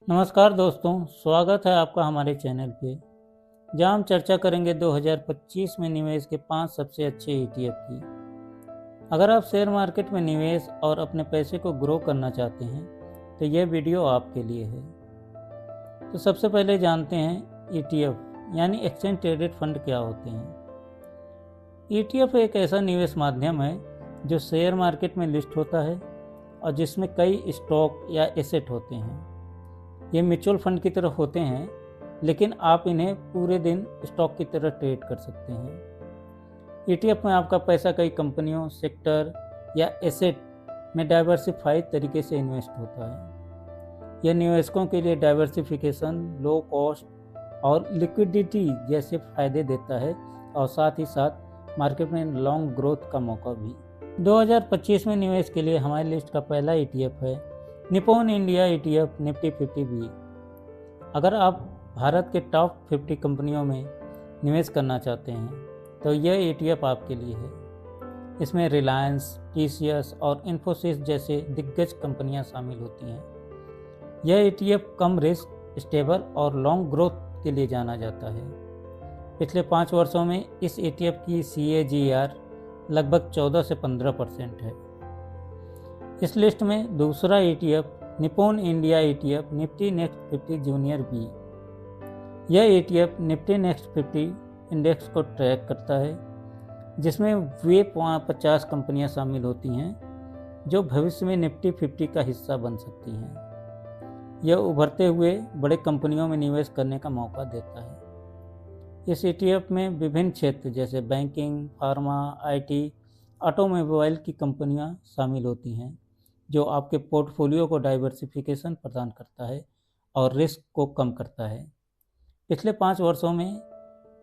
नमस्कार दोस्तों, स्वागत है आपका हमारे चैनल पे, जहां हम चर्चा करेंगे 2025 में निवेश के 5 सबसे अच्छे ETF की। अगर आप शेयर मार्केट में निवेश और अपने पैसे को ग्रो करना चाहते हैं तो यह वीडियो आपके लिए है। तो सबसे पहले जानते हैं ETF यानी एक्सचेंज ट्रेडेड फंड क्या होते हैं। ETF एक ऐसा निवेश माध्यम है जो शेयर मार्केट में लिस्ट होता है और जिसमें कई स्टॉक या एसेट होते हैं। ये म्यूचुअल फंड की तरह होते हैं, लेकिन आप इन्हें पूरे दिन स्टॉक की तरह ट्रेड कर सकते हैं। ETF में आपका पैसा कई कंपनियों, सेक्टर या एसेट में डाइवर्सिफाइड तरीके से इन्वेस्ट होता है। यह निवेशकों के लिए डाइवर्सिफिकेशन, लो कॉस्ट और लिक्विडिटी जैसे फायदे देता है और साथ ही साथ मार्केट में लॉन्ग ग्रोथ का मौका भी। 2025 में निवेश के लिए हमारी लिस्ट का पहला ETF है Nippon India ETF Nifty 50B। अगर आप भारत के टॉप 50 कंपनियों में निवेश करना चाहते हैं तो यह ETF आपके लिए है। इसमें रिलायंस, TCS और इन्फोसिस जैसे दिग्गज कंपनियां शामिल होती हैं। यह ETF कम रिस्क, स्टेबल और लॉन्ग ग्रोथ के लिए जाना जाता है। पिछले 5 वर्षों में इस ETF की CAGR लगभग 14 से 15% है। इस लिस्ट में दूसरा ETF Nippon India ETF Nifty next 50 junior B। यह ETF निफ्टी नेक्स्ट 50 इंडेक्स को ट्रैक करता है, जिसमें वे 50 कंपनियां शामिल होती हैं जो भविष्य में निफ्टी 50 का हिस्सा बन सकती हैं। यह उभरते हुए बड़े कंपनियों में निवेश करने का मौका देता है। इस ETF में विभिन्न क्षेत्र जैसे बैंकिंग, फार्मा, IT, ऑटोमोबाइल की कंपनियां शामिल होती हैं, जो आपके पोर्टफोलियो को डाइवर्सिफिकेशन प्रदान करता है और रिस्क को कम करता है। पिछले 5 वर्षों में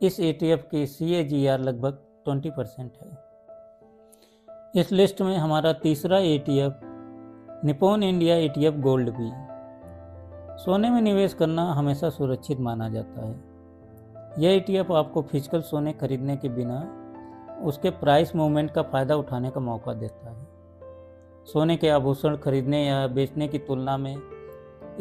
इस ETF की CAGR लगभग 20% है। इस लिस्ट में हमारा तीसरा ETF Nippon India ETF gold B। सोने में निवेश करना हमेशा सुरक्षित माना जाता है। यह ETF आपको फिजिकल सोने खरीदने के बिना उसके प्राइस मूवमेंट का फ़ायदा उठाने का मौका देता है। सोने के आभूषण खरीदने या बेचने की तुलना में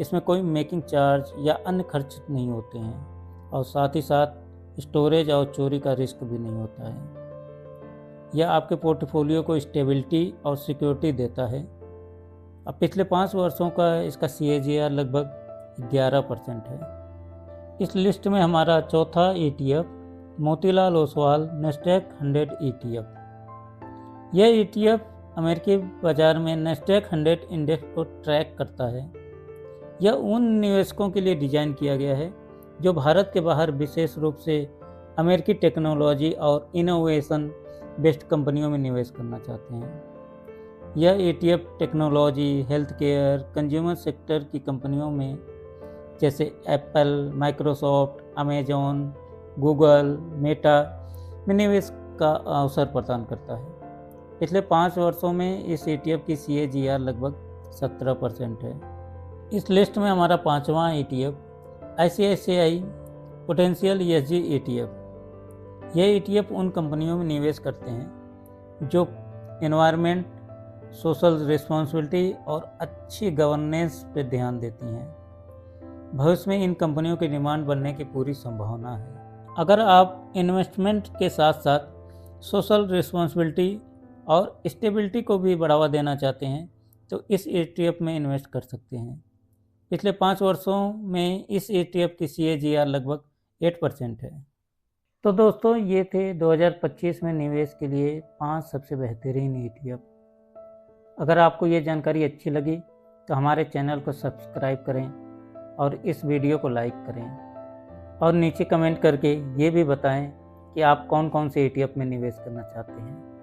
इसमें कोई मेकिंग चार्ज या अन्य खर्च नहीं होते हैं और साथ ही साथ स्टोरेज और चोरी का रिस्क भी नहीं होता है। यह आपके पोर्टफोलियो को स्टेबिलिटी और सिक्योरिटी देता है। अब पिछले 5 वर्षों का इसका CAGR लगभग 11% है। इस लिस्ट में हमारा चौथा ETF Motilal Oswal Nasdaq 100 ETF। यह ETF अमेरिकी बाजार में नेस्डैक 100 इंडेक्स को ट्रैक करता है। यह उन निवेशकों के लिए डिज़ाइन किया गया है जो भारत के बाहर विशेष रूप से अमेरिकी टेक्नोलॉजी और इनोवेशन बेस्ड कंपनियों में निवेश करना चाहते हैं। यह ETF technology, health care, consumer sector की कंपनियों में जैसे Apple, Microsoft, Amazon, Google, Meta में निवेश का अवसर प्रदान करता है। पिछले 5 वर्षों में इस ETF की CAGR लगभग 17% है। इस लिस्ट में हमारा 5वां ETF ICICI potential ESG ETF। यह ETF उन कंपनियों में निवेश करते हैं जो एनवायरनमेंट, सोशल रिस्पॉन्सिबिलिटी और अच्छी गवर्नेंस पर ध्यान देती हैं। भविष्य में इन कंपनियों की डिमांड बढ़ने की पूरी संभावना है। अगर आप इन्वेस्टमेंट के साथ साथ सोशल रिस्पॉन्सिबिलिटी और स्टेबिलिटी को भी बढ़ावा देना चाहते हैं तो इस ETF में इन्वेस्ट कर सकते हैं। पिछले 5 वर्षों में इस ETF की CAGR लगभग 8% है। तो दोस्तों, ये थे 2025 में निवेश के लिए 5 सबसे बेहतरीन ETF। अगर आपको ये जानकारी अच्छी लगी तो हमारे चैनल को सब्सक्राइब करें और इस वीडियो को लाइक करें और नीचे कमेंट करके ये भी बताएं कि आप कौन कौन से ETF में निवेश करना चाहते हैं।